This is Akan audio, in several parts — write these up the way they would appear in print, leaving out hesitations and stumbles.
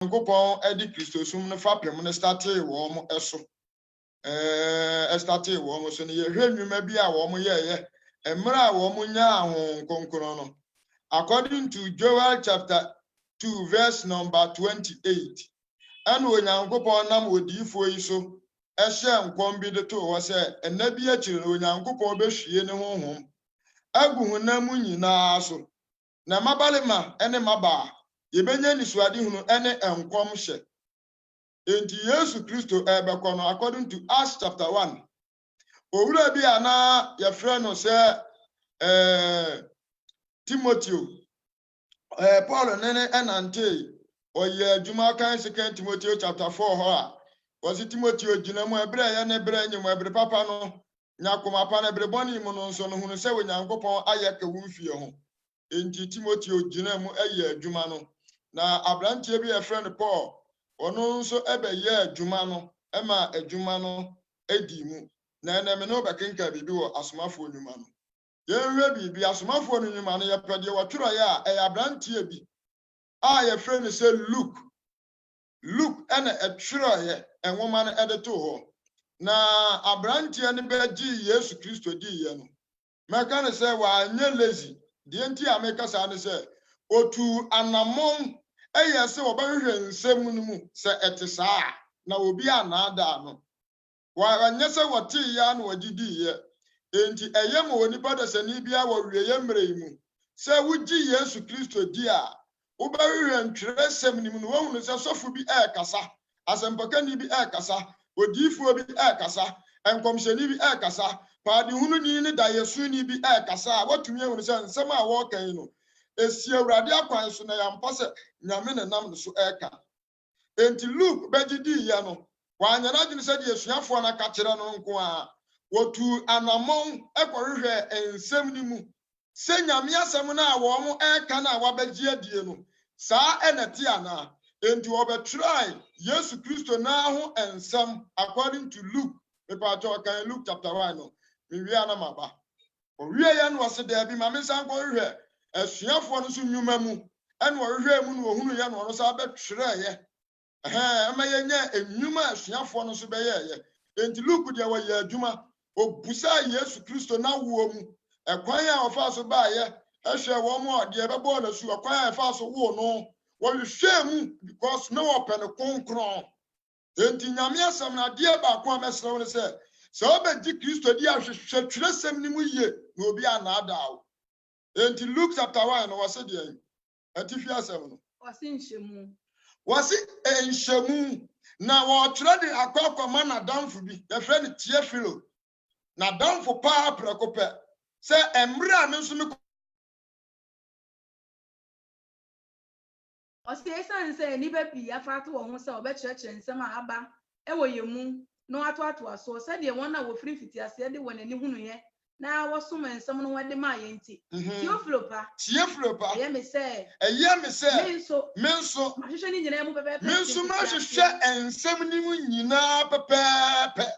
Nkopon edi Christosum no fapem no started wo mo eso started wo mo so ne ye hwenwuma bi a wo mo ye emra wo mo nya ahon konkron no according to Joel chapter 2 verse number 28 and Onyankopon nam odifo yi so ehye nkom bi de to wo se enabi akire Onyankopon behwie ne honhom agu honam nyina so na mabalema ene maba yebenya nisuade hunu ene enkom hye enti Yesu Kristo ebekọ no according to Acts chapter 1 owura bi ana yefre no se Timoteo Paul nene enante oye adwuma kan 2 Timoteo chapter 4 ho a was Timoteo gina mu ebre ye ne bre nyem ebre papa no nyakoma pa na ebre boni mu no nso no hunu se Onyankopon ayeke wu mfie ho enti Timoteo gina mu eye adwuma no na abrantie bi e friend Paul ono nso ebeye adwuma no ema adwuma no edi mu na eneme no bekenka bibi wo asomafo onwuma no yenhwe bibi asomafo onwuma no yepede wotworo ya e abrantie bi a ye friend say Luke ena etworo ye enwoma no edeto ho na abrantie ne beji Yesu Kristo di ye no meka ne say wa anye lazy de enti ameka sa ne say otu anamon eye se obahwe nsem no mu se etesa na obi anada no wa anye se wote ya na wagidi ye enti eye mo onipa da sani bia wo wieye mre mu se wugi Yesu Kristo di a obahwe ntwere sem ni mu no wohunu se sofo bi kasa asempaka ni bi kasa odifuo bi kasa enkomhyeni bi kasa paadi hunu ni da Yesu ni bi kasa watumi ehunu se nsem a wo kan no esi awurade akwan so na yampa se nyame ne nam so eka enti Luke begidi ya no wanyana gine se de esuafo na ka kire no nko a wotu anamon ekwohwehwe ensem ni mu se nyame asem na wo mo eka na wabagye adie no saa enete ana enti obetry Yesu Kristo na ho ensem according to Luke mepacho kan Luke chapter 1 no mewie ana maba owie ya no wase da bi ma me san ko hwehwe asuafo no so nnwuma mu ene ohwehwe mu no ohunu ya no no sa betwere ye ama yenya ennwuma asuafo no so beye ye enti Luke de wa ye adwuma obusa Yesu Kristo na wo mu ekwan ya ofa so ba ye ehwe wo mu ode bebo na su ekwan ya ofa so wo no wo hwe mu because no open konkron enti nyame asem na de ba ko amesre wo se obedi Kristo di ahwehwe twere sem ni mu ye na obi anada wo enti Luke chapter 1 no wase de atifi asem no wase enhyemu na wo twere de akwakwama na damfo bi the friend Tiefilo na damfo pa prekope se emre a me nso me Osesan say ni be pi afato wo ho se obekyerekye nsem a aba ewo yemu no ato aso se de won na wo free fiti ase de won ani hunu ye na wo som nsem no wede ma ye nti Tiefilo pa ye me say me nso mahwehwe ni nyina mu pepepe me nso ma hwehwe ensem ni mu nyina pepepe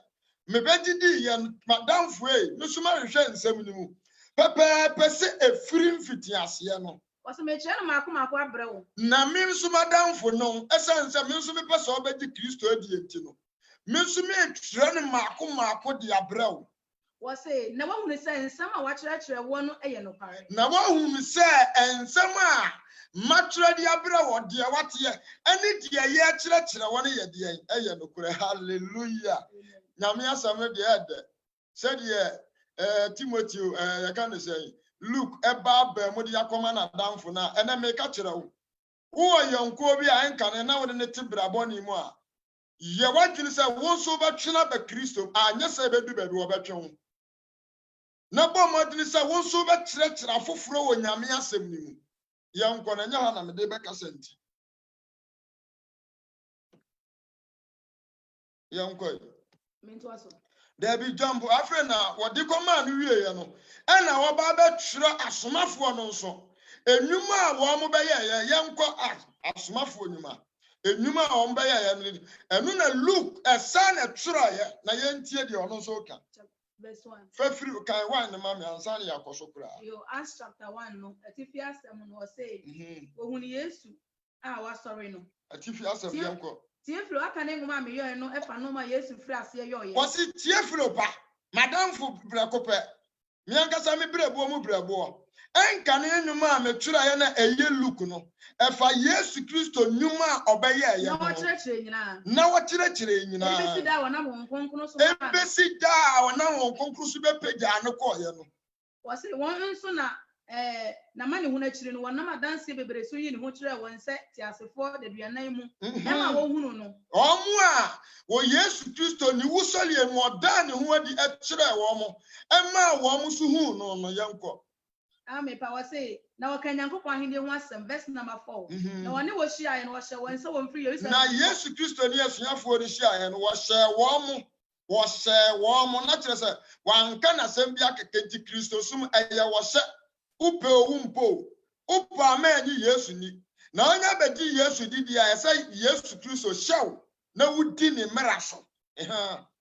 me begidi ye madamfo me nso ma hwehwe ensem ni mu pepepe se efiri mfiti ase no wase me kire no mako abrewo na me nso madamfo no esanse me nso me pese obedi Kristo adi enti no me nso me twere no mako de abrewo wase na wahunu se nsem a wakyerɛkyerɛ wo no eye no pare na wahunu se ensem a matwerɛ de abrewo de wate ene de ye kyerɛkyerɛ wo no ye de eye no kure hallelujah nyame asam de ede se de Timoteo ya kan say Luke eba ba mu de yakoma na damfo na ene me ka kyerɛ wo wo yonko bi a enka ne na wo ne tibrabɔ ni mu a ye wadwene se wo so betwena ba Kristo anya se bedu ba bi wo betwe ho na bɔ modini se wo so bekyerɛkyerɛ afoforo wo nyame asɛm ni mu yonko na nya ha na me de beka senti yonko mento aso Debi jump afre na wodi koma no wie ye no ena wo ba betwere asomafo no nso enwuma a wo mo beye ye nkɔ asomafo enwuma enwuma a wo beye ye enu na Luke esa na twere ye na ye ntie de ono nso ka verse 1 fafiri kan 1 na mama ansa na yakoso kura yo Acts chapter 1 no atifi asem no say ohunu Yesu Ah, was sorry no. Atifi asem yanko. Tieflo aka na ngoma me yo no efa no ma Yesu firi ase yo ye. Wasi tieflo pa. Madam fu brakope. Mi ankasa mi brebo mu brebo. Enka ne enuma metura ye na eye look no. Efa Yesu Kristo nyuma obeye ye. Na wo kyerɛkyerɛ nyina. Na wo kyerɛkyerɛ nyina. Ebesi da wona mo nkonkron so. Ebesi da wona mo nkonkron so be pagya no kɔ ye no. Wasi won nso na na mane hu na kyiri no wonam adanse bebre so yi ne ho kyerɛ won sɛ tiasefo da duanan mu. Ema wo hunu no. Omo a wo Yesu Kristo ni wusɔle enu ɔda ne ho adi ɛkyerɛ wo mo. Ema wo mo so hu no no yanko. Ame pa wasi na wakanyankopɔn ahende ho asɛm verse number 4. Na wone wo hyia ye no wɔhyɛ wɔn sɛ wɔn firi Yerusalem. Na Yesu Kristo ni asuafo ni hyia ye no wɔhyɛ wo mo na kyerɛ sɛ wanka na sɛm bi akeke nti Kristo sum ɛyɛ wɔhyɛ upe owumpo upa amani Yesu ni na onya bedi Yesu didi a ɛsɛ Yesu Kristo hyɛw na wudi ne mmara so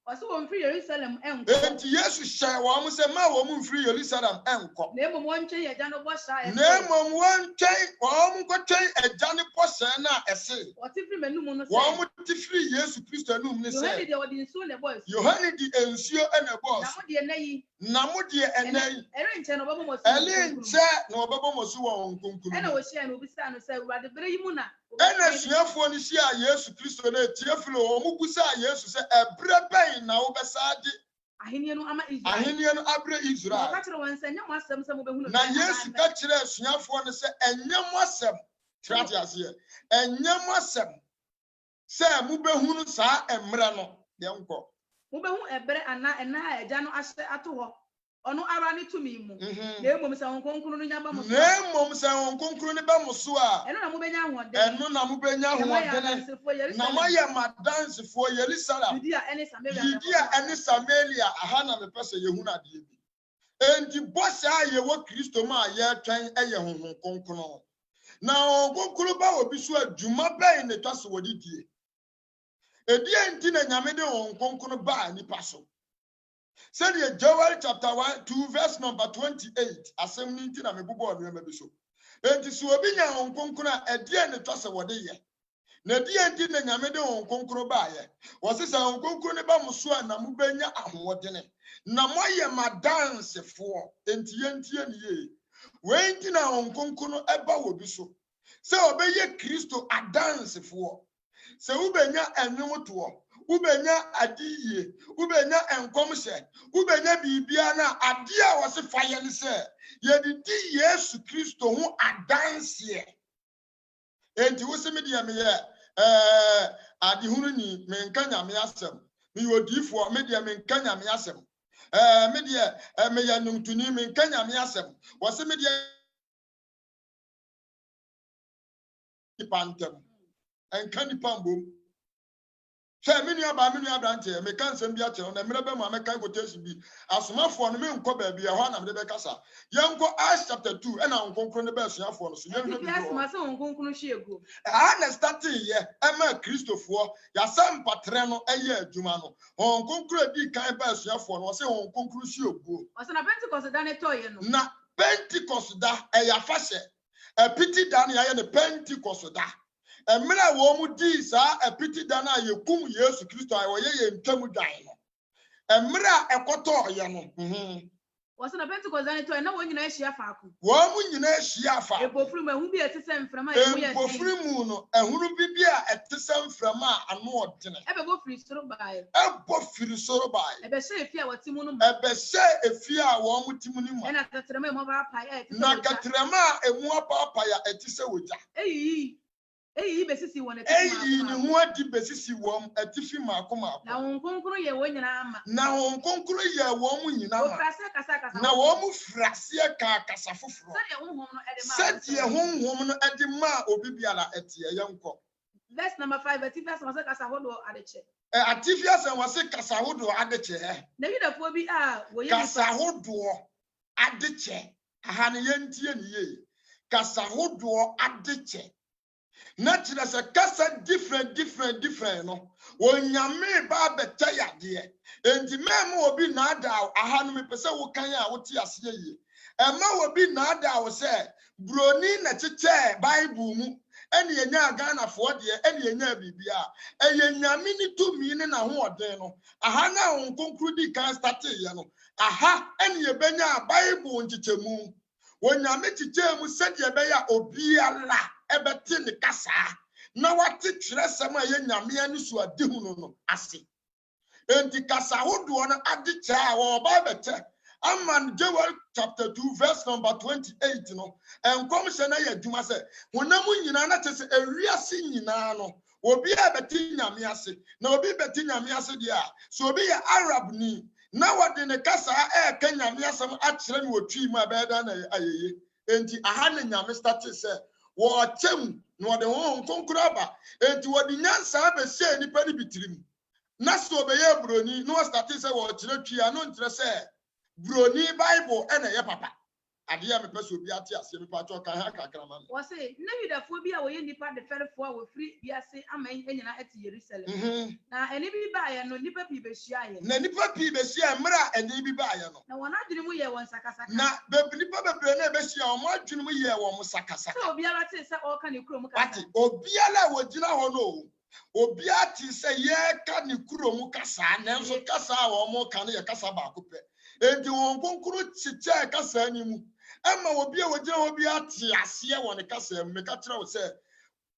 Wasi wɔn firi Yerusalem ɛnkɔ. Enti Yesu hyɛ wo mo sɛ ma wo mo mfiri Yerusalem ɛnkɔ. Na emu wɔn twɛn agya no bɔ hyɛ. Na mmom wɔn twɛn wo mo nkɔtwɛn agya ne bɔhyɛ na ɛse. Wɔte firi manum no sɛ. Wo mo te firi Yesu Kristo anum ne sɛ. Yohane de ɔde nsuo na bɔ. Yohane di ensuo na bɔ. Na mo de nayi. Na mo de enai. Ɛre nkyɛn na ɔbɛbɔ mo so. Ɛle nkyɛ na ɔbɛbɔ mo so wɔ nkonkuru. Ɛna wɔhyia no obisa no sɛ Awurade bere yi mu na. Ɛna suafo ni hyia Yesu Kristo na tie firi wo mo busa Yesu sɛ ɛbrɛ bɛn na wo bɛsa de ahenie no ama Israel. Ahenie no abrɛ Israel. Ka kyerɛ wɔn sɛ nyɛ mo asɛm sɛ mo bɛhu no. Na Yesu ka kyerɛ suafo no sɛ ɛnyɛ mo asɛm. Trate aseɛ. Ɛnyɛ mo asɛm sɛ mo bɛhu no saa ɛmrɛ no yɛnkɔ. Mo bɛhu ɛbrɛ ana ɛna agya no ahyɛ ato hɔ. Ono ara ne tumi mu. Na emom sɛ wɔn konkro no nya ba mo so. Na emom sɛ wɔn konkro ne ba mo so a. Ɛno na mo bɛnya ahoɔden. Ɛno na mo bɛnya ahoɔden. Na mo yɛ madansefoɔ Yerusalem. Judea ɛne Samaria aha na mepɛ sɛ yehu na adeɛ bi. Enti bɔhyɛ a yɛwɔ Kristo ma a yɛtwɛn ɛyɛ honhom konkro. Na honhom konkro ba obi so adwuma bɛn ne twa so wɔde die. Edie nti na Nyame de honhom konkro ba nipa so. Said Joel chapter 2 verse number 28. Asem ni nti na mebubo onwema bi so. Enti so obi nya honkonkro a edie ne to se wode ye. Na die nti na Nyame de honkonkro ba ye. Wo se honkonkro ne ba mo so a na mo benya ahowodene. Na moye madansefo. Enti yentie ne ye. We nti na honkonkro no eba wo bi so. Se obeye Kristo adansefo. Se ubenya enwoto. Ubenya adiye, ubenya enkomse, ubenya bibia na adia wase faye ni se yedidi Yesu Kristo hu adanse enti wose me dia me ye adi hunu ni menka nyame asem me yodifo me dia menka nyame asem me dia me ya numtuni menka nyame asem wose me dia pantem enka ni pambom. Say many about branches, me can't send a channel, and remember my quotation be as my for me and Kobe be a one of the Becassa. Young go Acts chapter 2, and I'm concerned the best for us. I understand here, Emma Christopher, Yasam Patrano, a year, Jumano, on concrete the kind best for us, on conclusion. Was an Pentecost done a toy, na Pentecost da a yafashe, a pity down here and a Pentecost da. Emira wo mu di sa epiti da na yekum Yesu Kristo ayo ye ntwamu dan no emira ekoto ye no was na Pentecost dan to na wo nyina ehia faako wo mu nyina ehia fa ebofuru mu ehu bi etese mframa ye mu ye ebofuru mu no ehuru bi a etese mframa ano odene ebofuru soro bae ebofuru soro bae ebehye efi a watimu no ebehye efi a wo mu timu ni mu na katrema e mo ba pa ya etese na katrema emu apa ya etese woja eyi besisi won eyi ni ho adi besisi won atifi maako na won konkro ye won nyina ama na won konkro ye won mu nyina ma kasa na won mu frase ka kasa foforo sɛ ye honhom no edi ma obi biara etie yenko verse number 5 atifi asa kasa hodo adeche atifi asa wase kasa hodo adeche na yidafo bi a wo ye kasa hodo adeche aha ne yentie ne ye kasa hodo adeche Natural se kasa different no onyame ba beta yade enti memo obi na ada aha no me pese wo kan a wo ti ase ye ema obi na ada wo se broni na cheche bible mu ɛne yɛnya Ghanafoɔ deɛ ɛne yɛnya bibia ɛyɛ nyame ne tumi ne n'ahoɔden no aha na Honhom Kronkron di kan starteyɛ no aha ɛne yɛbɛnya Bible nkyekyɛmu wɔnyame kyekyɛmu sɛdeɛ ɛbɛyɛ obiara ɛbɛte ne kasa na wate kyerɛsɛm a yɛ nyame ani so adi hu no ase enti kasa hodoɔ no ade kyɛ a wɔba bɛtɛ Aman Joel chapter 2 verse number 28 no enkom hye na yɛ adwuma sɛ honam nyinaa na te sɛ ewiase nyinaa no obi a bɛte nyame ase na obi bɛte nyame ase deɛ a so obi yɛ Arab ni na wɔde ne kasa ɛka nyame asɛm akyerɛ me wɔtwi mu a bɛda na ayeye enti aha ne nyame start sɛ wɔɔkyɛm na wɔde Honhom Kronkron aba enti wɔde nyansa abɛhyɛ nipa ne bitirim na so obɛyɛ broni na wɔstart sɛ wɔkyerɛ twi a no nkyerɛ sɛ broni Bible ena ye papa ade a mepɛ so obi ate ase mepa to kan ha kakra ma wo se na Yudafoɔ bi a wɔyɛ nipa de fɛrefoɔ a wɔfiri biase ama nyina ɛte Yerusalem na ɛne bi baayɛ no nipa bi behyia yɛ na nipa bi behyia mra ɛne bi baayɛ no na wɔn adwene mu yɛ wɔn sakasaka na nipa bebre na behyia wɔn adwene mu yɛ wɔn sakasaka sɛ obiara te sɛ ɔka ne kurom kasa ate obiara wɔgyina hɔ no obiara te sɛ yɛka ne kurom kasa nanso kasa a wɔn ka no yɛ kasa baako pɛ enti Honhom Kronkron kyekyɛ kasa ni mu ama obi a wɔgyina hɔ bi ate aseɛ wɔ ne kasa mu meka kyerɛ wo sɛ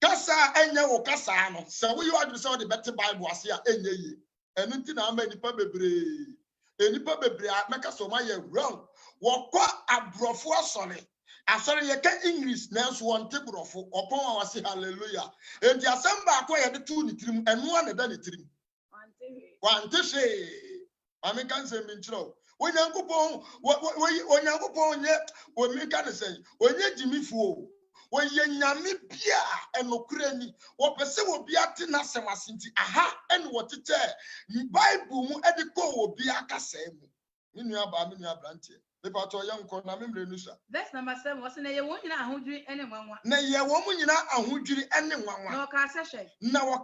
kasa ɛnyɛ wo kasa no sɛ woyɛ adwene sɛ wɔde bɛte Bible ase a ɛnyɛ yie ɛno nti na ama nipa bebree a meka sɛ ɔma yɛ wrong wɔkɔ aborɔfo asɔre yɛka English nanso wɔnte borɔfo ɔpɔn a wɔse hallelujah enti asɛm baako a yɛde to ne tirim ɛnoa ne da ne tirim wante hwee ame ka nsɛm bi nkyerɛ wo Onyankopɔn nyɛ omika ne sɛ onye gyimifuo wɔyɛ nyame bia ɛnokura ni wɔpɛ sɛ obi ate n'asɛm ase nti aha ɛne wɔtetɛ Bible mu ɛde kɔ obi akasa mu me nua brantie mepa to yɛ nkɔ na memre nu sa verse number 7 wɔse na yɛ wɔn nyina ahodwiri ɛne nwanwa na yɛ wɔn nyina ahodwiri ɛne nwanwa na wɔka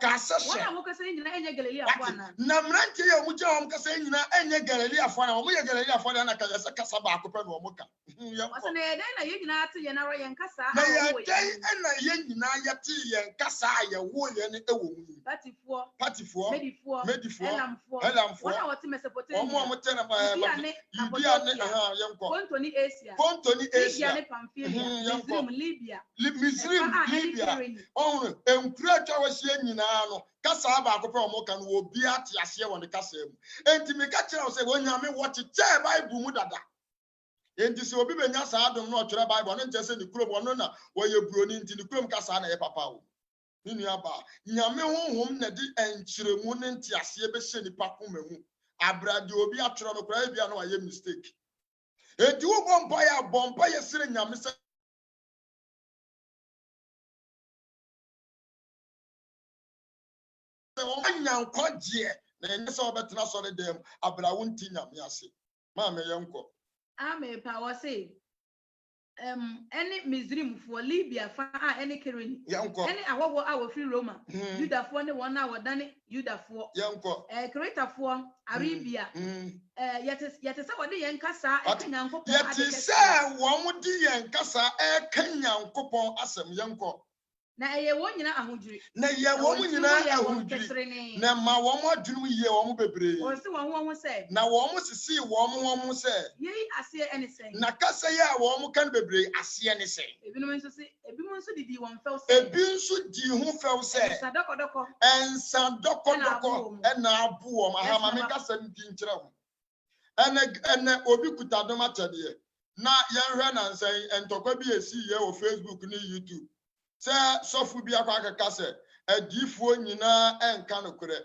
asɛhwɛ wɔn a wɔkasa nyina ɛnyɛ Galileafoɔ ana na mmeranteɛ yɛ wɔn gyina wɔn kasa nyina ɛnyɛ Galileafoɔ ana wɔn yɛ Galileafoɔ ana ka yɛ sɛ kasa baako pɛ na wɔn ka wɔse na yɛdɛn na yɛn nyinaa te yɛn ara yɛn kasa na yɛdɛn ɛna yɛn nyinaa yɛte yɛn kasa a yɛwɔ yɛn ɛwɔ mu yi Patifoɔ Medifoɔ Elamfoɔ wɔn a wɔte Mesopotamia wɔn a wɔte na Judea ne yɛnkɔ Ponto ne Asia Ponto ni Asia ne Pamphylia Misrim Libya ɔhunu nkura atwa wɔhyia nyinaa no kasa baako pɛ wɔn ka no obi ate aseɛ wɔ ne kasa mu enti meka kyerɛ wo sɛ wɔnyame wɔkyekyɛ Bible mu dada enti sɛ obi benya saa adom na ɔtwerɛ Bible no nkyɛ sɛ ne kurom ɔno na wɔyɛ broni nti ne kurom kasa na yɛ papa wo ne nua ba nyame honhom na de nkyerɛmu ne nte aseɛ bɛhyɛ nipa koma mu abrade obi atwerɛ no koraa bia na wɔyɛ mistake enti wo bompa yɛ sere nyame sɛ wɔn nyankɔgyeɛ na ɛnyɛ sɛ wɔbɛtena sɔre dɛm abrawo nti nyame ase maame yɛnkɔ ame pa wɔse ɛne Misrimfoɔ Libya fa a ɛne Kirene ɛne ahɔhoɔ a wɔfiri Roma Judafoɔ ne wɔn a wɔdane Judafoɔ Kretafoɔ Arabia yɛte sɛ wɔde yɛn kasa ɛka Nyankopɔn yɛte sɛ wɔn de yɛn kasa ɛka Nyankopɔn asɛm yɛnkɔ na ɛyɛ wɔn nyina ahodwiri na yɛ wɔn nyina ahodwiri na ma wɔn adwene mu yɛ wɔn bebree wɔn se wɔn ho sɛ na wɔn sisi wɔn ho sɛ yɛyi aseɛ ɛne sɛn na kasa yɛ a wɔn kan bebree aseɛ ne sɛn ebinom nso didi wɔn fɛw sɛ ebi nso di ho fɛw sɛ ɛnsa dɔkɔdɔkɔ ɛna abo wɔn ahama me kasa ndi nkyerɛ ho ɛnɛ obi kuta dɔm akyɛdeɛ na yɛnhwɛ na nsɛn ntɔkwa bi esi yɛ wɔ Facebook ne YouTube sɛ sɔfo bi akɔ akeka sɛ adiifoɔ nyinaa ɛnka no korɛ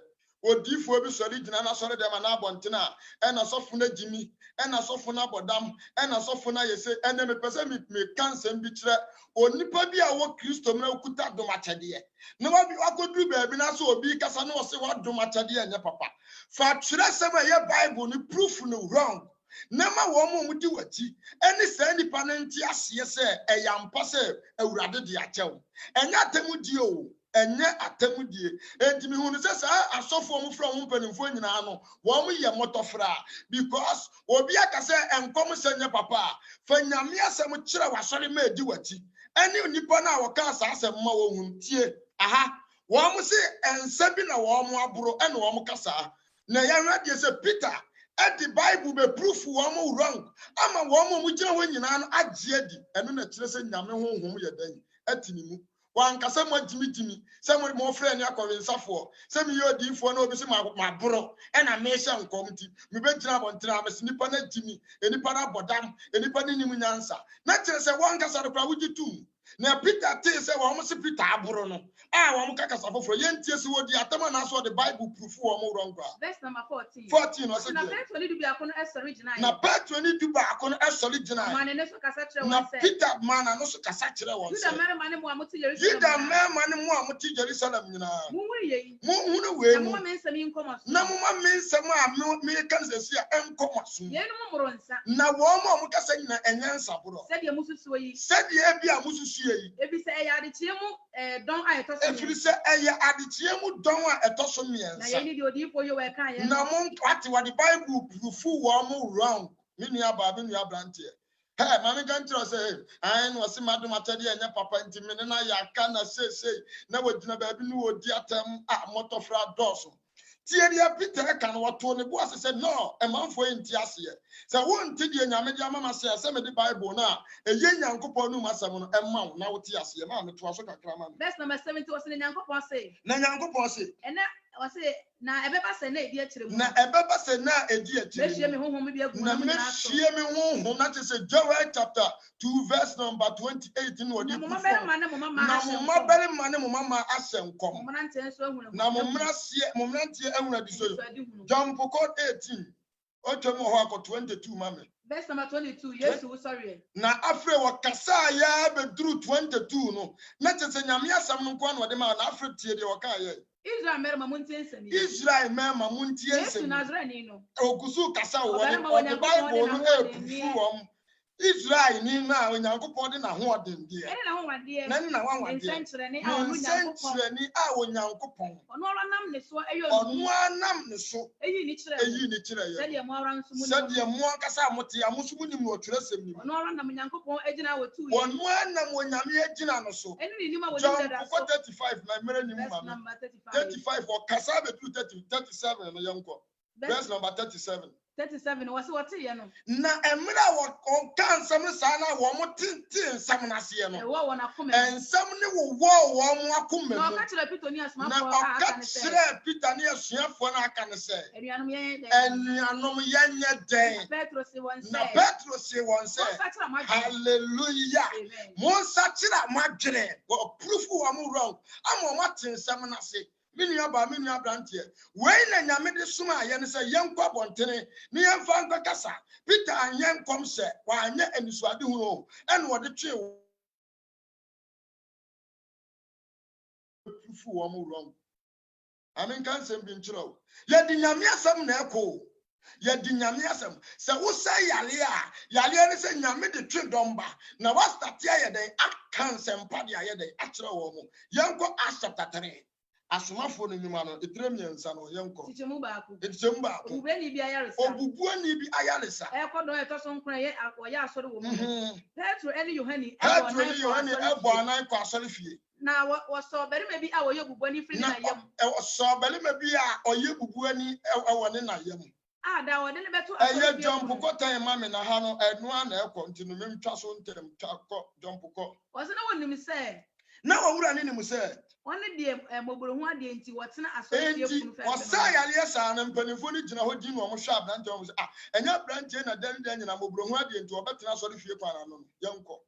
odiifoɔ bi sɔre gyina na sɔre dɛm na abɔntena ɛna sɔfo na gyimi ɛna sɔfo na bɔdam ɛna sɔfo na yɛsɛ ɛnɛ mepɛ sɛ meka nsɛm bi kyerɛ onipa bi a wɔ Kristo mmerɛ okuta dom akyɛdeɛ na wakɔduru baabi na so obi kasa na ɔse wadom akyɛdeɛ nyɛ papa fa kyerɛ sɛm a ɛyɛ Bible no proof no wrong Nama wɔn mu di wati ɛne saa nipa no nti aseɛ sɛ ɛyɛ ampa sɛ Awurade de akyɛw ɛnyɛ atemudie o ɛnyɛ atemudie enti mi hunu sɛ saa asɔfo mu fra wɔn mpanimfoɔ nyinaa no wɔn yɛ mɔtɔfra because obi aka sɛ ɛnkɔm sɛ nyɛ papa fa nyame asɛm kyerɛ wasɔre ma edi wati Any nipa na waka asase mma wo huntie. Aha. Wo mo se ensa bi na wo mo aburo ene wo mo kasa. Na yanwa de se Peter at the Bible be proof wo mo wrong. Ama wo mo mu gina ho nyina no agye adi. Eno na kire se nyame honhom ye dan. Atini mu. Wan kasa mo jimi se mo frɛ ne akɔwensafo se me yo difo na obi se ma boro e na me hye nkom ti me be gyina bontena me se nipa na jimi enipa na bodam enipa ni nim nyansa na kire se wan kasa do kra wugi tum na Peter te se wo mo se Peter aboro no wo mo kasa foforo yentie se wo di atama na so the Bible proof wo mo wrong kwa verse number 14 no se na Petro ni dubi akono esori gina na Petro ni dubi akono esori gina mane ne so kasa kire na won se Peter mana no so kasa kire won se Juda mere mane mo amuti Jerusalem Juda mere mane mo amuti Jerusalem nyina mu huri ye mo hunu we na mu mo me nsem nkomo so na mo ma me nsem a me kan se sia enkomo so ye no mo moronsa na wo mo kasa nyina enyansa boro se de mususu yi se de bia mususu yi ebi se e ya de tie mu don a eto so efiri se eye adechie mu don a etoso na miensa ye ni de odifo yo we kan ye na mo ati wa the Bible proof wo mo wrong me nua ba me nua brante hey mami kan tro say ai no se madum atade enya papa ntimi ne na ya ka na say na wodina ba bi no odi atam a motofra doso tie dia Peter kan wato ne bo ase say no e manfo enti ase say won ti die nyame dia mama say me the Bible na eye nyankopon no masam no e ma na wote ase ma me to aso kakra ma verse number 70 was in Nyankopon say na nyankopon say ena was say na ebeba se na edi akire mu na ebeba se na edi akire be hie me honhom bi agu na mu me na so hie me honhom na say Joel chapter 2 verse number 28 in wodi mo mabere ma na mo mama na mo mabere ma ne mo mama asenkom mo na nten so ehunu na mo mrantie ehuna bi so John Pokot 18 otomo ho akọ 22 mame verse number 22 Yesu sorry na afre wakasa ya be duru 22 no na tese nyame asam no kwa no de ma na afre tie de waka ye Israel mere ma muntie nsemi Israel mema muntie Yesu nsemi Nazarene no ogusu kasa wo the Bible no ebufu wom Israel ni na onyankopon de na ho odende ene na ho wade na na wa wade nsenkyerene a onu nyankopon nsenkyerene a onyankopon ono ora nam ne so eyo onu anam ne so eyi ni kyerɛ ye sɛ de mo ora nso mu said ye mo kasa amote amusu mu nim no twerɛsɛm nim ono ora nam nyankopon egyina wotu ye onu anam onyame agina no so ene ni nima John wodi dada so 35 na mere nim verse ma number 35 35 or kasa be 37 no yanko verse number 37 37 was what ye no na emra wo kan nsam sa na wo mo tintin nsam na se no e wo wona koma ensam ne wo mo akoma no mu ka kyerɛ Peter ni asma na fo ɔka kyerɛ Peter ne asuafo na aka ne sɛ enuanom ye de enuanom yɛnyɛ den Petro se won na say Petro se wɔn sɛ ka kyerɛ ma hallelujah amen Monsa kyerɛ madwene wo proof wo mo wrong ama mo ate nsam na se minua brante wei na nyame de soma ayɛ ne sɛ yɛnkɔ bontene ne yɛmfa nkɔ kasa Peter anyɛ nkɔm sɛ wanyɛ anisuade hu no ɛna wɔde twe proof wo mo wrong amen kan sɛm bi nkyerɛ yɛde nyame asɛm na ɛkɔ yɛde nyame asɛm sɛ wo sɛ yale ne sɛ nyame de twe dɔmba na wastate ayɛ den aka nsɛmpa de ayɛ den akyerɛ wɔ mo yɛnkɔ Acts chapter 3 asomafo no nyuma no etrem yensa no yɛnkɔ tichemu baako obubeni bi ayaresa obubuani bi ayaresa ɛkɔdɔ ɛtɔso nkran yɛ ɔyɛ asɔre wɔ mu Petro ɛne Yohane ɛbɔ anan kɔ asɔre fie na wɔsɔ barima bi a wɔyɛ bubuani firi na yam wɔsɔ barima bi a ɔyɛ bubuani ɛwɔ ne na yam a da wɔde ne bɛto ɛyɛ John Pokotan ma me na ha no ɛnoa na ɛkɔ nti no memtwa so ntɛm twa kɔ John Pokot wɔsɛ na wɔnim sɛ na wɔwura ne nim sɛ wɔne deɛ mɔboro ho adeɛ nti wɔtena asɔre fie funu fɛ wɔsa yaleɛ saa na mpanimfoɔ no gyina hɔ din na wɔn hwɛ aberante wɔn sɛ ɛnyɛ aberante na dan nyina mɔboro ho adeɛ nti wɔbɛtena asɔre fie kwan ano no yɛnkɔ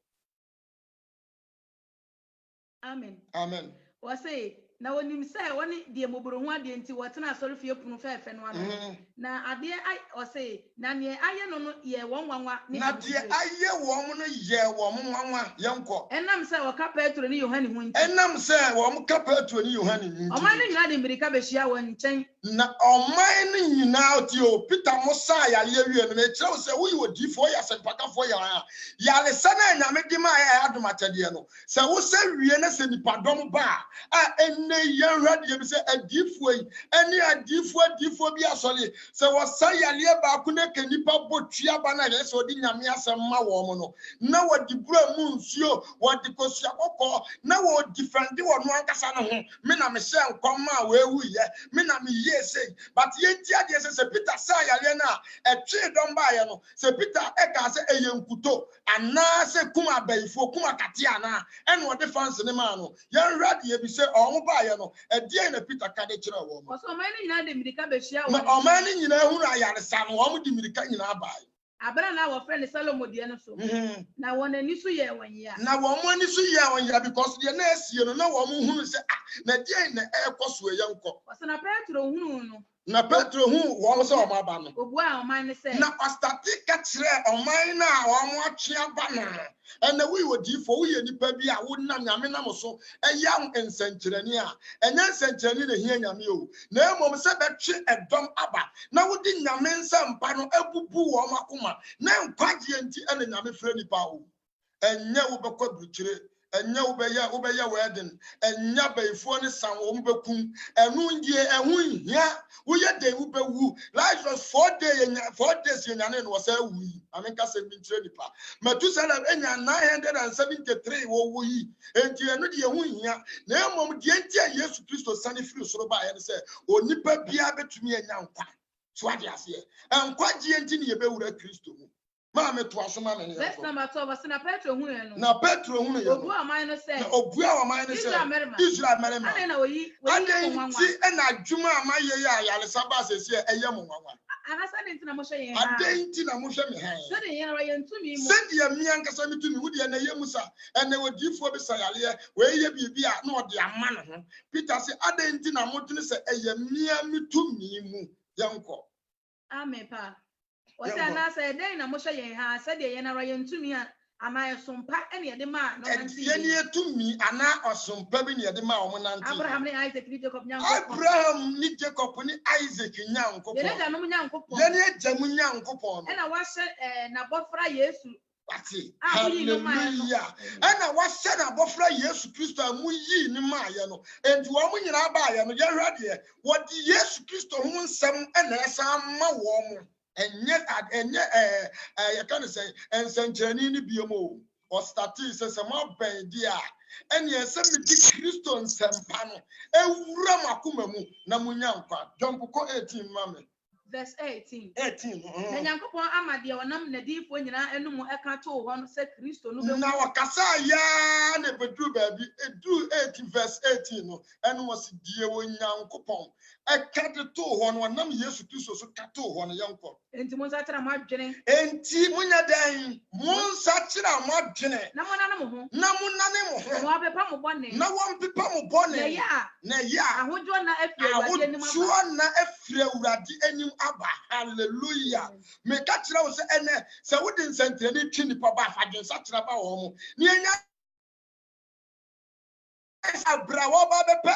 amen wɔsɛ na wɔnim sɛ wɔne deɛ mɔboro ho adeɛ nti wɔtena asɔre fie funu fɛ no ano na adeɛ wɔsɛ na neɛ ayɛ no no yɛ wɔn nwanwa ne na deɛ ayɛ wɔn no yɛ wɔn nwanwa yɛnkɔ ɛnam sɛ wɔka Petro ne Yohane ho nti ɛnam sɛ wɔn ka Petro ne Yohane nti ɔman no nyinaa de mmirika bɛhyia wɔn nkyɛn na ɔman no nyinaa ti o Peter mo sa yaleɛ wie no mekyerɛ wo sɛ woyɛ odiifoɔ yɛ asɛmpakafoɔ yɛ a yalesa na nyame de ma ayɛ adom atɛdeɛ no sɛ wo sɛ wie na sɛ nipadɔm ba a ne yan radio be say adifo any adifo bi asole say wasa yale ba ku ne kanipa botua ba na yes odi nyame asem ma wo mo no na wodi bura mu nsuo wodi kosua kokko na wo defend wo no ankasa no ho me na me hye nkom ma we wu ye me na me ye say but ye ntia de say Peter say yale na etwe dom ba ye no say Peter e ka say eye nkuto ana say kuma baifo kuma katia na eno de fans ne ma no yan radio bi say omo ba ye no e die na Peter ka de kire wo mo so man nyina de mirika be hia wo o man nyina hu na yare sa no omo de mirika nyina ba abra na wo friend Salomo de no so na won ani so ye wanya na wo mo ani so ye wanya because de na asie no na wo mo hu say na die na e koso ye nko so na Petro hunu no na Petro hu wo say o ma ba no obu a o man ne say na ostati ka kire o man na o mo atwea ba no ena we wodi fo we nipa bi a wo nam nyame nam so eyam ensankyerani a enya ensankyerani na hia nyame o na emom se betwe edom aba na wodi nyame nsampa no abubu wo makoma na nkwagye nti ena nyame frɛ nipa o enya wo bekɔ bukyire enya wo bɛyɛ wedding enya baifo ne san wo bekum enu ndie ehun hia wo ye de wo bewu Lazarus 4 days yenyane no wasa wu yi amenka se mintre nipa Metusela enya 973 wo wu yi enti enu de ehun hia na emom de enti Yesu Kristo sane firi soro ba ye ne se onipa bia betumi enya nkwa so ade ase nkwa gye enti ne ye bewura Kristo mu Mama to asoma me. Verse number 12 was na Petro hu no. Na Petro hu no. Obu aman no say. Obu aman no say. Israel merema. Ade na oyi nwanwa. Ade na adwuma amaye ya yale saba sese eye mo nwanwa. Anasa de ntina mo hwe yen ha. Ade ntina mo hwe me ha. So de yen ra yen tumi mu. Se de mi ankasa mi tumi wo de na yemusa ene odifo bi sayale we ye bibia na ode ama no ho. Peter say ade ntina mo tuni se eye mi tumi mu yanko. Amen pa. What's na say dey na mo hwe yen ha said dey yen ra yen tumi a amay sompa ene ye de ma no nanti ye ne tumi ana osompa bi ne ye de ma o nanti Abraham ni Isaac ni Jacob nyanko Abraham ni Jacob ni Isaac nyanko ye ne da no nyanko po ye ne jamu nyanko po no ena wa hye na bofra Yesu ati hallelujah ena wa hye na bofra Yesu Kristo amu yi ni ma ye no enti wo mu nyina ba ye no ye hwade wo di Yesu Kristo ho nsem ena esa ma wo mu enye you can say ensankyerani ni biomo or statis say ma ben dia ene ese mi di Kristo nsempa no ewura makoma mu na munya nkwa jump ko 18 mame verse 18 na nyankopon amade wonam na difo nyina enum eka to ho no se Kristo no be na wakasa ya na bedru baabi edu 18 verse 18 no enu was die wo nyankopon eka de to ho no nam Yesu Kristo so ka to ho no yanko enti mo nsa kira mo adwene enti munya dan mo nsa kira mo adwene na mo nane mo ho mo abepa mo bone na won pepa mo bone na ya ahojo na afre urade enim aba hallelujah me ka kira wo se ene se wo din sentre ni twi ni pa ba afadwen sa kira ba wo mo ni enya abra wo ba bepe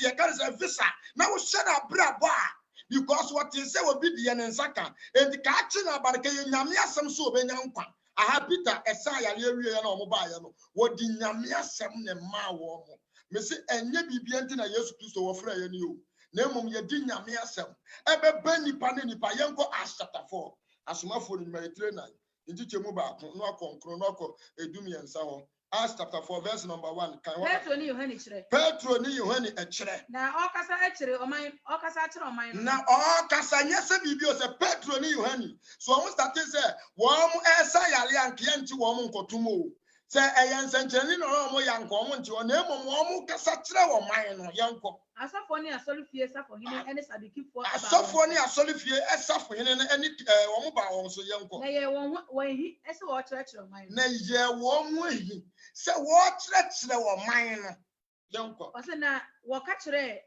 ye ka se visa na wo hye na abra bo a because what you say will be the ensaka and the catching about the nyame asem so be nyankwa aha Peter esa ya lewie na omo ba ya no wo di nyame asem ne ma wo mo me se enye bibia nti na Yesu Kristo wo fra ya ni o na mom ye di nyame asem ebe ba nipa ne nipa yenko Acts chapter 4 asomafo ni meritre na nti chemu ba ko no akonkro no akọ edum yensa ho Acts chapter 4 verse number 1 kan wa Petro ni Yohane kire e kire na okasa akire oman na okasa nyese bibi o se Petro ni Yohane so won start say won esa yale anke nti won nkotomo se eyansankyerani no mo yanko mo nti na emom won kasa kire wo man no yanko asafo ni asolifie safo hine ene sadikifo aba asafo ni asolifie esafo hine ene won ba won so yanko na ye won hi ese wo kire man na ye won hi se wo kire wo man no yanko wase na wo ka kire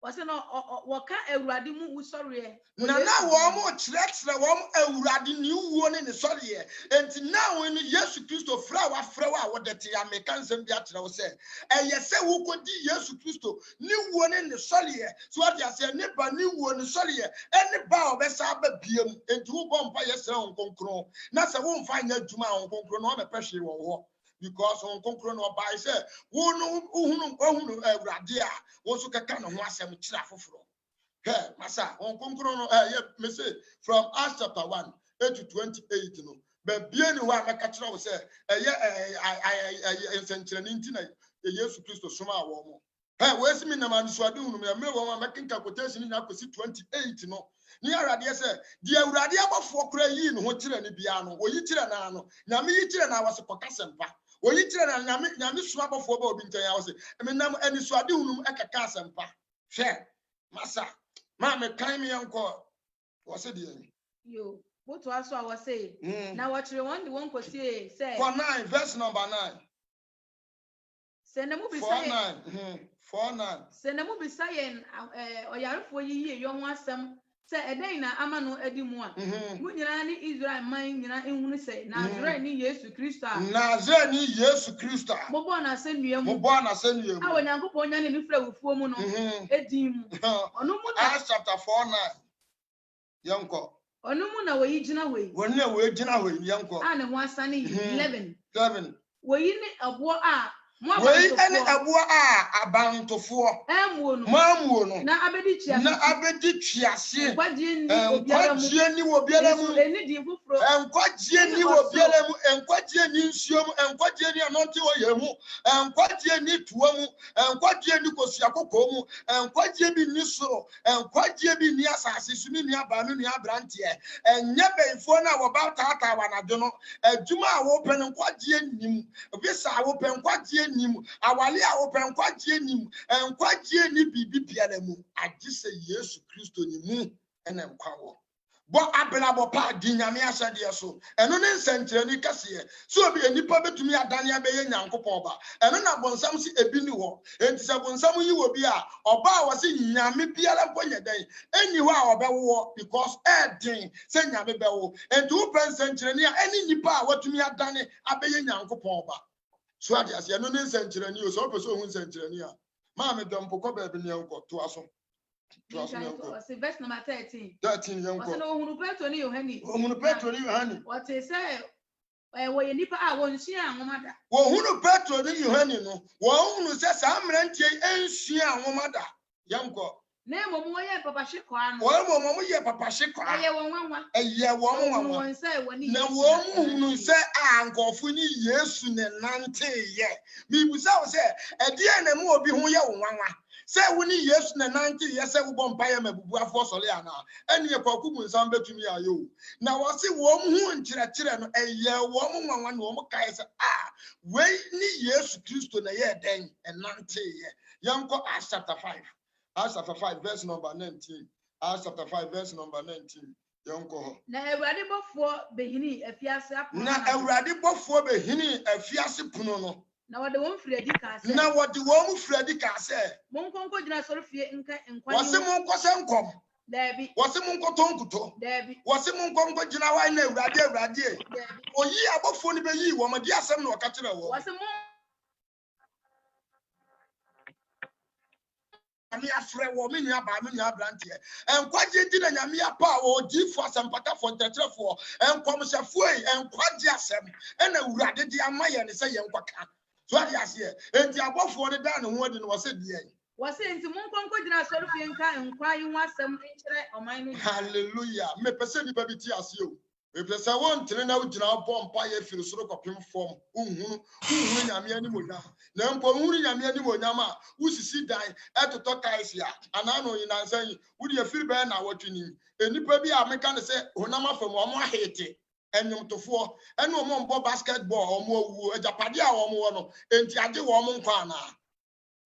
wase no wo ka awurade mu usoriye na wo mo kire wo awurade ni wuo ne soriye enti na won Yesu Kristo fra wa wo dete ya mekansem bia kire wo se eye se wo kodi Yesu Kristo ni wuo ne soriye so what you say ne ba ni wuo ne soriye eni ba obesa ba biem enti wo bompa yesere on konkron na se wo mfa nya djuma on konkron no be pehwe wo ho because on konkro no by say wo no uhunu awurade a wo so keka no ho asem kira foforo hey masa on konkro no me say from Acts chapter 1 to 28 no but bia ni ho a meka kira wo say ensenkyerene ntina Yesu Kristo soma awo mo hey we si mi na man so ade hunu me wo ma mekinka quotation ni akosi 28 no ni awurade say di awurade abofo kora yi no ho kira ni bia no oyi kira na no nyame yi kira na wase kokasempa oyi kira na nyame so abofo ba obi ntan ya wase menam ani so ade hunu ekaka asempa hwe masa ma me kan me yanko wase di yo what was I was saying now what you want the one say for 9 verse number 9 send them be 49 49 send them be saying oyarefo yi yo ho asem say eden na amano adi mu a mu nyina ni Israel man nyina ehunu say Nazarene ni Yesu Kristo a Nazarene ni Yesu Kristo a mo bo na asennua mu a Onyankopon nya ne ni fra wufuo mu no edin mu ono mu na Acts chapter 49 yanko ono mu na woyi gina hoyi woni na woyi gina hoyi yanko a ne ho asane 11 woyi ne abo a wei ene abo a abantofo mamuo no na abedi chiase nkwaje ni obiara mu enidi fufuro nkwaje ni obiara mu nkwaje ni nsuo mu nkwaje ni anonte oye mu nkwaje ni tuo mu nkwaje ni kosiakoko mu nkwaje bi ni soro nkwaje bi ni asase su ni abanu ni abrante enye beifo na wo ba tata wanade no adwuma a wo pɛ nkwaje nim bisa a wo pɛ nkwaje nim awale a wo pɛ nkwaje nim nkwaje ni bibi biara mu agise Yesu Kristo ni mu ene nkwawo bo abelabo pa di nyame asade so eno ne nsenkyereni kase so obi enipa betumi adane abeye nyankopon ba eno na bonsam si ebi ni ho enti se bonsam yi wo bi a oba a wose nyame biara mponya dan eni ho a obewo because edin se nyame bewo enti wo pɛ nsenkyereni a eni nipa a watumi adane abeye nyankopon ba so ade ase eno ne nsenkyereni o so opeso hu nsenkyereni a ma me dompo ko ba bi ne enko to aso verse number 13 yanko wase no ohunu Petro ni Yohani what say wo ye nipa a wo nsua anwomada wo hunu Petro ni Yohani no wo hunu se sa mrantie ensua anwomada yanko na emomu wo ye papahye kwa no wo emomu ye papahye kwa aye wo nwanwa won say woni na wo hunu se ankofo ni Yesu ne nante ye mi busa wo se ede na mu obi hu ye wo nwanwa say woni Yesu na 90 years say wo bompa ya mabubu afo sole ana eni ye kwaku mu nsam betumi ayo na wo se wo hu nkyerɛkyerɛ no eye wo mu nwanwa na wo mu kai say we ni Yesu Kristo na ye den enante ye yanko Acts chapter 5 verse number 19 Acts chapter 5 verse number 19 yanko na Awurade bofo behini afiase apono na Awurade bofo behini afiase pono no na wode won fredi ka se monkonko gina sorofie nka enkwani wase monko se nkom dabi wase monko tonkuto dabi wase monko gina wa na Awurade oyi abofo ni beyi wo ma di asem na okakere wo wase mon ami afre wo me nua ba me nua brante enkwaje di na nyame apa wo di fo asempata fo ntetrefo enkomsefo enkwaje asem ena Awurade di amaye ne se yenkwaka so ade ase enti abofo ne da ne ho ade no wase die wase enti monkonko gina sorofie nka enkwai ho asem nkire oman no hallelujah me pese ni ba bi ti ase o me pese won tene na ugina bompa ye firi soro kopem fom unhunu nyame ani monya na mpo unhunu nyame ani monya ma usisi dan etoto kaisia anano yinansan wudi afiri be na wotwini enipa bi a meka ne se honam afam o mo ahete enyomtofo ene o mo mbo basketball o mo awu ajapade a o mo wo no enti age wo mo nkwa na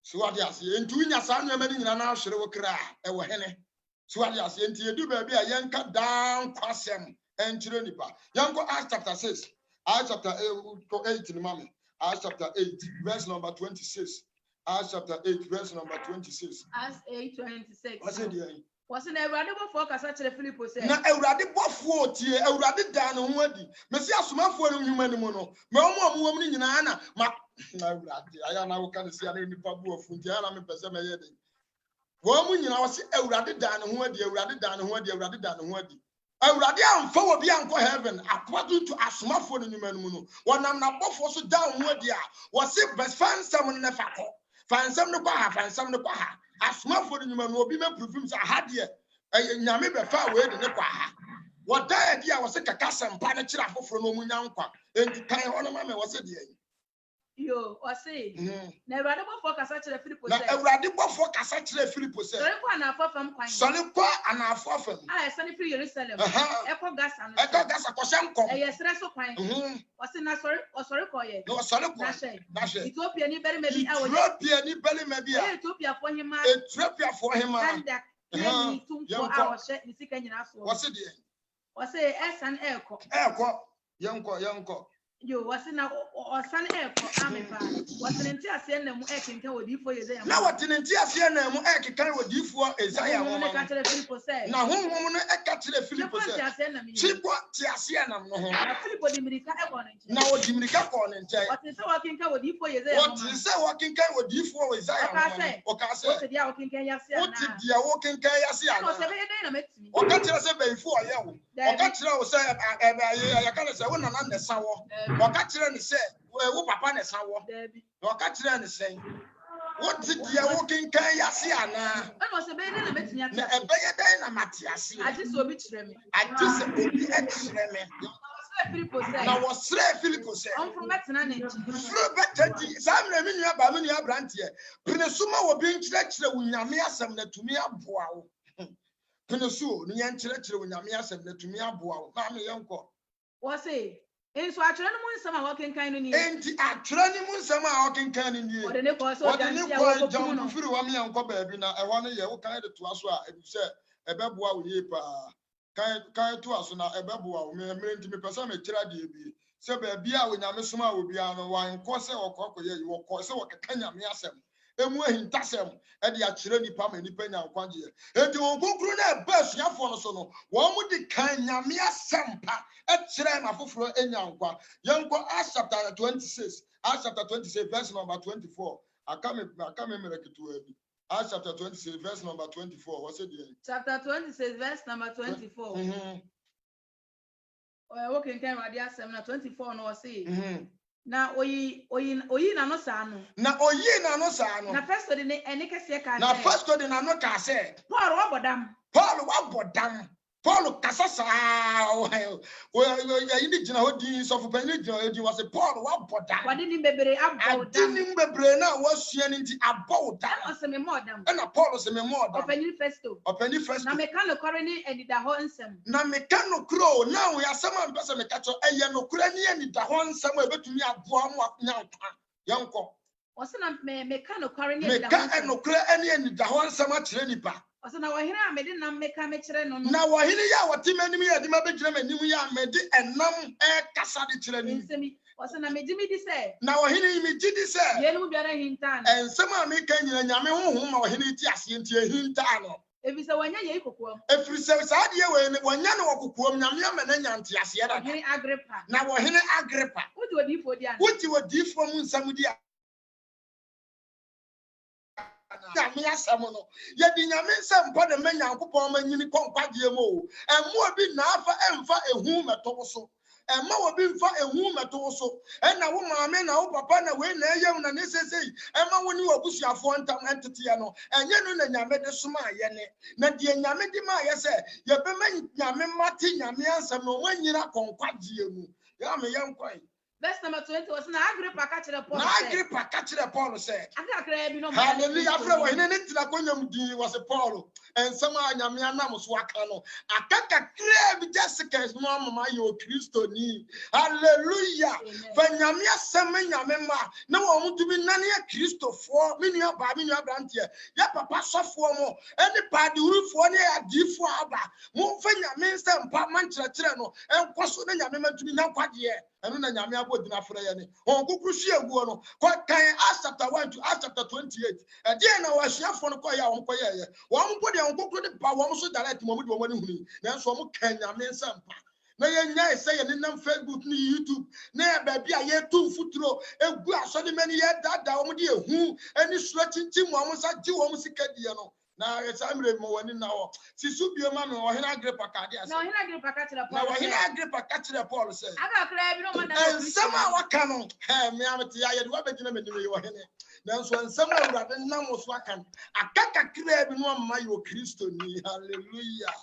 so ade ase enti unya sa nwa mani nyina na ahwere wo kra e wo hene so ade ase enti edu ba bi a yenka dan kwasem enchire nipa yanko Acts chapter 6 Acts chapter 8 ni mama Acts chapter 8 verse number 26 Acts chapter 8 verse number 26 Acts 8:26 what's it there wase na Awurade bofo kasa kire Filipo se na Awurade bofo tie Awurade da ne ho adi mesi asomafo no nhuma ni mu no me omo ni nyina na Awurade aya na wo ka ne sia na nipa bu ofunti ana me pese me ye den wo mu nyina wase Awurade da ne ho adi Awurade da ne ho adi Awurade da ne ho adi Awurade amfa obi anko heaven according to asomafo no nyuma no mu no wonam na bofo so down mu dia wo se best fan sam no fa ko fansam no kwa ha fansam no kwa ha asomafo no nyuma no obi me prove say ha de nyame be fa we de ne kwa ha wo da dia wo se kaka sempa ne kira foforo no mu nya nkwa enti kan ono ma me wo se de yo o say na Awurade bofo kasa kire Philip na Awurade bofo kasa kire Philip say sori kwa na afofam kwan sori kwa ana afofam sani free Jerusalem eko Gaza no eko Gaza ko shenko sere so kwan o say na sori ko ye no sori kwa na she Ethiopia ni beri mebi Ethiopia ni beri mebi Ethiopia fo hima anda ni tumfo a o she ni sika nyina so o se de o say esan eko yenko yo wasi na osan eko amefa wasi nti ase na mu ekenka wodifo Yesaya na wati nti ase na mu ekenka wodifo Yesaya mo na ka tere Philip say na honhom no eka tere Philip say chipo ti ase na no ho na Philip di mirika e ko ne nche na odi mirika ko ne nche wati se wakenka wodifo Yesaya mo wati se wakenka wodifo Yesaya mo o ka se wati dia wakenka yase na wati dia wakenka yase na no se be dey na metimi o ka tere se be ifo oye wo o ka tere o se ya ka se wo na na nesa wo waka kire ni se wo papa ne sawo waka kire ni se wo ti dia wo kinkan yase ana no se be dey na metimi ati na ebeye dey na matiase ati so obi kire me ati se obi ekire me na wo sre Philip se on from betena ne fru betati sam na mi nua ba mi nua brantie pene suma wo bi nkire wo nyame asem na tumi aboa wo pene su no nya nkire wo nyame asem na tumi aboa wo ma me yenko wo say enso atwere no mu nsɛm a wɔkenkan no nie enti atwere no mu nsɛm a wɔkenkan no nie ɔde ne kɔ so ɔde ne kɔ jam firi wa me yankɔ baabi na ɛhɔ no yɛ wo kan de toa so a ebi sɛ ɛbɛboa wo yie paa kan toa so na ɛbɛboa wo me enti me pɛ sɛ me kyerɛ de bi sɛ baabi a wo nyame soma a wo bia no wankɔ sɛ wɔkɔkɔyɛ yi wɔkɔ sɛ wɔkeka nyame asɛm emu ehintasɛm ɛde akyerɛ nipa ma nipa nya nkwagye enti wɔn kokuru na ɛba asuafoɔ no so no wɔn mu de kan nyame asɛm pa ɛkyerɛ na foforɔ enya nkwa yɛnkɔ Acts chapter 26 verse number 24 aka me mmereketo abi Acts chapter 26 verse number 24 what's it there chapter 26 verse number 24 wɔkenkan Awurade asɛm na 24 no wɔ say na oyi na no saa no na oyi na no saa no na Festo de ne ene kese ka na Festo de na no ka se Paul wabodam Paul kasa saa o ya ni gina hodi so for pani gina hodi was Paul wabodam wade ni bebre abodam adini bebre na wasua ni nti abodam o se me modam na Paul se me modam opani Festo na me kan no kore ni edida ho nsem na me kan no kro na we asem am pese me kacho eye no kura ni edida ho nsem e betumi aboa mo nyanka yanko o se na me kan no kore ni edida ho nsem me kan no kura ani edida ho nsem a kire nipa o se na wɔhene a mede nam meka me kire no na wɔhene ya wɔte manim ya de ma be kire manim ya mede enam e kasa de kire ni nsemi o se na me gimi di se na wɔhene mi gidi se yenu biara hinta no ensem a me kan nyina nyame honhom ma wɔhene ti ase nti hinta no ebi se wanya ye kokoam efiri se saa de we ne wanya ne wɔkokoam nyame ama na nyante ase ya da wɔhene Agrippa na wɔhene Agrippa wodi odifo di ana wodi odifo mu nsam di nyame asɛm no yɛdi nyame nsɛm mpa na ma Nyankopɔn ma nyini kɔnkwadeɛ mu o ɛmo obi na afa ɛmfa ehu mɛto so ɛma obi mfa ehu mɛto so ɛna wo maame na wo papa na we na ɛyɛm na ne sesei ɛma wo ne obusuafoɔ ntam ɛnteteɛ no ɛnyɛ no na nyame de soma ayɛ ne na deɛ nyame de ma ayɛ sɛ yɛbɛma nyame mate nyame ansɛm no wɔnyina kɔnkwadeɛ mu yɛ me yɛnkɔe verse number 20 was na Agrippa ka kire Paul na Agrippa ka kire Paul sɛ akakra bi no hallelujah afre wo hene ne tira konyam din was Paul ensɛm a nyame anam so aka no akakakra bi just no mama yo Kristo ni hallelujah fa nyame asɛm nyame ma na wo mutumi nane ya Kristofoɔ me nua ba me nua brantie ya papa sɔfoɔ mo ɛne paadiwurufoɔ ne adifoɔ aba mo fa nyame nsɛm pa man kyerɛkyerɛ no ɛnkɔ so ne nyame matumi nyankwadeɛ ɛno na nyame abɔdina frɛ yɛ ne on kukuru hye aguo no kɔ kan Acts chapter 1 to Acts chapter 28 ɛdeɛ na wɔahyiafoɔ no kɔyɛ a wɔn kɔyɛ wɔn mpo deɛ on kukuru de pa wɔn so direct mo de wɔn ani huni nanso wɔn kan nyame nsɛm pa na yɛnya sɛ yɛ nenam Facebook ne YouTube na yɛ baabi a yɛtu mfuturo egu asɔde mani yɛ dada wɔn de ehu ani suro kyinkyin wɔn sa gye wɔn sika die no na esamre mo wani na wo sisu bio ma me wo hena Agrippa ka de ase na ohina Agrippa ka kyerɛ na Paul wo hena sɛ Agrippa ka kyerɛ Paul sɛ aka kra bi no man na ensɛm a waka no me amete ya ye de wabɛgyina m'anim yi wo hene nanso ensɛm a Awurade nam wo so aka no aka kakra bi no amma yi wo Kristo ni hallelujah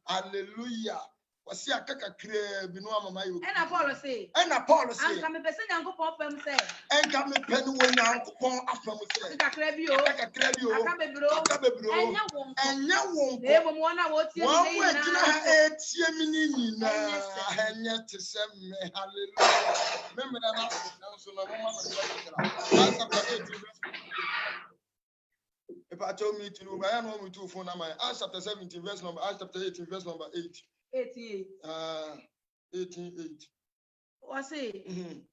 hallelujah wasi aka kakra bi no amma yi wo ɛna Paul sɛ ɛna Paul sɛ anka me pɛ sɛ Nyankopɔn fam sɛ enka me pɛ no wo Nyankopɔn afam sɛ aka kra bi o aka kakra bi o aka bebro aka bebro ɛnyɛ wɔn ɛnyɛ wo na emom wɔn a wɔtie wɔn ne mo agyina ha nyinaa etie me ni nyinaa ɛnyɛ te sɛ me hallelujah me me na so na mo ma me kyerɛ chapter 18 if I told me to I know me to phone number Acts chapter 17 verse number Acts chapter 18 verse number 8 88 18:8 wɔse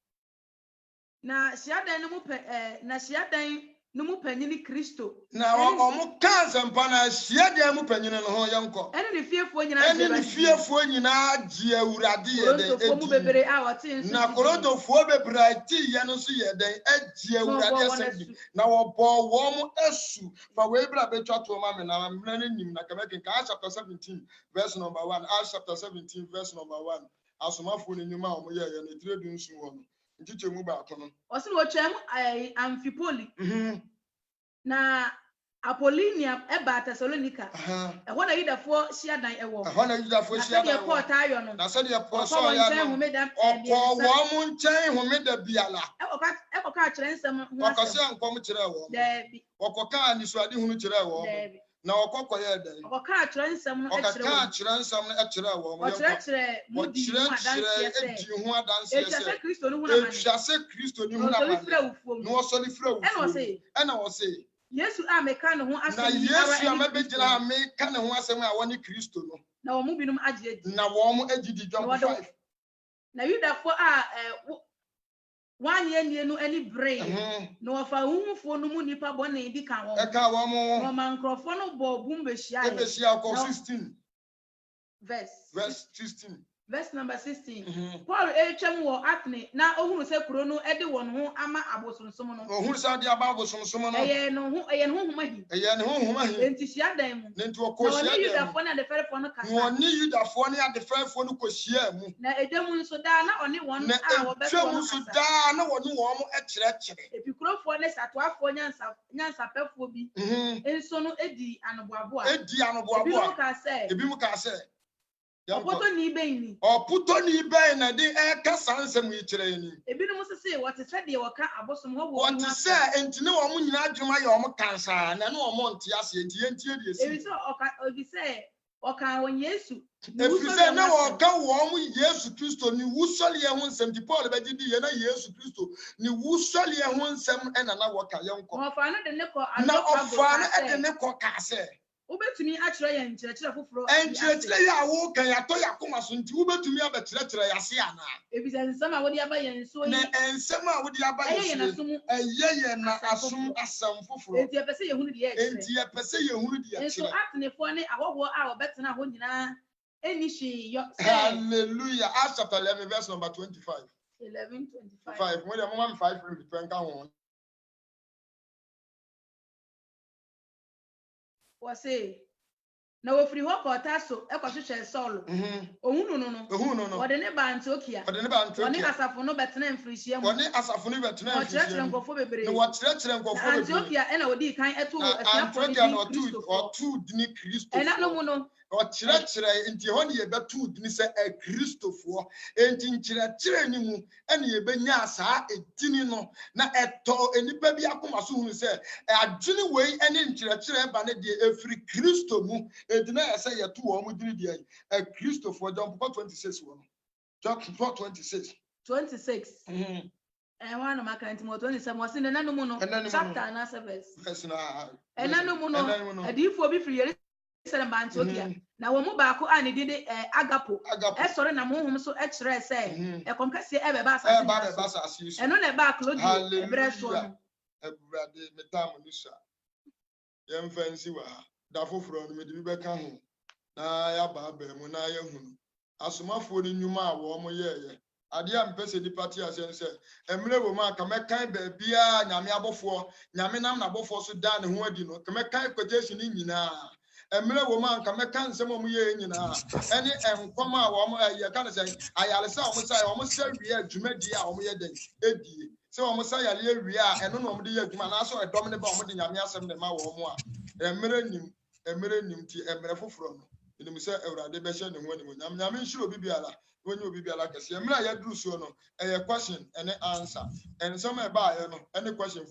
na hyiadan no mu pɛ na hyiadan no mu panyini Kristo na omo kan sempa na hia de mu panyini no ho yɛnkɔ ɛne ne fiefoɔ nyinaa ɛne ne fiefoɔ nyinaa gye Awurade yɛ de Korintofoɔ mu bebree a wɔte nso na Korintofoɔ bebree ti yɛ no so yɛ den agye Awurade asɛm na wɔbɔ wɔn asu fa we bra betwa to ma me na mena ne nim na kabɛken ka Acts chapter 17 verse number 1 Acts chapter 17 verse number 1 asomafo ne nyuma a wɔn yɛ ne tire du nsu wɔ no ntiche mu ba ko no ɔse wɔtwam Amfipoli na Apollonia ɛba Thessalonica ɛhɔ na Yudafoɔ hyiadan ɛwɔ ɛhɔ na Yudafoɔ hyiadan ɛwɔ Paul taayɔ no na sɛdeɛ Paul sɔ ya no ɔkɔ wɔn nkyɛn homeda biala ɛkɔka kyerɛ nsɛm ho ɔkɔsɛ nkɔm kyerɛ wɔn daabi ɔkɔka nisuade hunu kyerɛ wɔn daabi na ɔkɔkɔyɛ dɛn ɔkɔka kyerɛ nsɛm no ɔkɔka kyerɛ nsɛm no kyerɛ wɔn ɔkyerɛkyerɛ mu di ho adanseɛ sɛ edi ho adanseɛ sɛ Kristo no ho na Kristo ni ho na ɔsɔre fira wufuo na mu ɔsɔre fira wufuo ɛna ɔsɛ Yesu a meka ne ho na asɛm yi Yesu a mabɛgyina a meka ne ho asɛm a wɔne Kristo no na wɔn mu binom agye adi na wɔn agyidi John 5 na Yudafoɔ a wɔanyɛ nie no ani bere na wɔfa huhufoɔ no mu nipa bɔne di ka wɔn ɛka wɔn wɔma nkurɔfoɔ no bɔ bum behyia kɔ 16 verse 16 verse number 16 Paul etwam wɔ Athene na ohunu sɛ kuro no de wɔn ho ama abosonsom no ohunu sɛ de aba abosonsom no ɛyɛ ne ho homa hi enti hyiadan mu ne nti wɔkɔ hyiadan mu na Yudafoɔ ne adefɛrefoɔ no kasa na ɔne Yudafoɔ ne adefɛrefoɔ no kɔ hyia mu na edwa mu nso daa na ɔne wɔn na a wɔbɛtɔ no nso kasa daa na wɔne wɔn kyerɛkyerɛ epikurofoɔ ne satoafoɔ nyansapɛfoɔ bi nso no edi anoboaboa ebi mu ka sɛ ɔpɔtɔ ni bɛn ni ɔpɔtɔ ni bɛn na de ɛka saa nsɛm yi kyerɛ ni ebinom sese wɔte sɛ deɛ wɔka abosom hɔ wɔ wɔte sɛ ntine wɔn nyinaa adwuma yɛ wɔn kansa na ne wɔn nte ase ntie deɛ si ebi sɛ ɔka wɔn Yesu efi sɛ na wɔka wɔn Yesu Kristo ni wusɔle yɛ ho nsɛm ti Paul bɛgye di yɛ na Yesu Kristo ni wusɔle yɛ ho nsɛm ɛna na wɔka yɛn kɔ na ɔfa no de ne kɔ ka sɛ wobɛtumi akyerɛ yɛn nkyerɛkyerɛ foforɔ nkyerɛkyerɛ yɛ a woka yɛatɔ yɛ akoma so nti wobɛtumi abɛkyerɛkyerɛ yɛase anaa ebisɛ nsɛm a wode aba yɛn so na nsɛm a wode aba yɛn so ɛyɛ yɛn na asom asɛm foforɔ enti yɛpɛ sɛ yɛhunu deɛ ɛkyerɛ enti yɛpɛ sɛ yɛhunu deɛ ɛkyerɛ nso Atenefoɔ ne ahɔhoɔ a wɔbɛtena hɔ nyinaa ɛni hwee hallelujah Acts chapter 11 verse number 25 11:25 5 mo de mo ma 5 return ka ho wɔse na wofiri hɔ kɔɔta so ɛkɔhwehwɛ Saulo ohunu no wɔde ne ba Antiokia wɔne asafo no bɛtena mfirihyia mu wɔkyerɛkyerɛ nkurɔfoɔ bebree Antiokia ɛna wɔdii kan ɛto asuafoɔ ne Kristo ɛna no mu no ɔkyerɛkyerɛ nti hɔ ne yɛbɛto dini sɛ Kristofoɔ enti nkyerɛkyerɛ ni mu ɛne yɛbɛnya saa edini no na ɛtɔ enipa bi akoma so hunu sɛ adwene wei ɛne nkyerɛkyerɛ ba ne deɛ efiri Kristo mu enti na yɛ sɛ yɛto wɔn mu dini deɛ Kristofoɔ John 4:26 wɔ no John 4:26 ɛhɔ na maka nti mo 27 wɔse ne nanom no chapter na verse na ɛnanom no adiifoɔ bi firi Yerusalem ba Antiokia na wɔn mu baako a ne din de Agapo ɛsɔre na honhom so ɛkyerɛ sɛ ɛkɔm kɛseɛ ɛbɛba asase so ɛno na ɛba Claudio ɛbrɛ so no Awurade metam no sa yɛmfa nsi wɔ ha da foforɔ no mede bi bɛka ho na yɛaba aba mu na yɛhunu asomafoɔ no nnwuma a wɔn yɛɛyɛ Adia mpese di party asense emre wo ma ka mekan ba bia nyame abofo nyame nam na abofo so da ne ho adi no ka mekan quotation nyina emre wo ma ka mekan nsem omu ye nyina ene enkom a wo mo ye ka ne say ayale sa wo say wo se wie adwumadi a wo ye den edi se wo say yale wie a eno no mo de ye adwuma na so edom ne ba wo de nyame asem ne ma wo mo a emre nim ti emre foforo no nim se awurade be hye ne ho ani nyame nshiro bibiala when you be like a question and answer and some about any question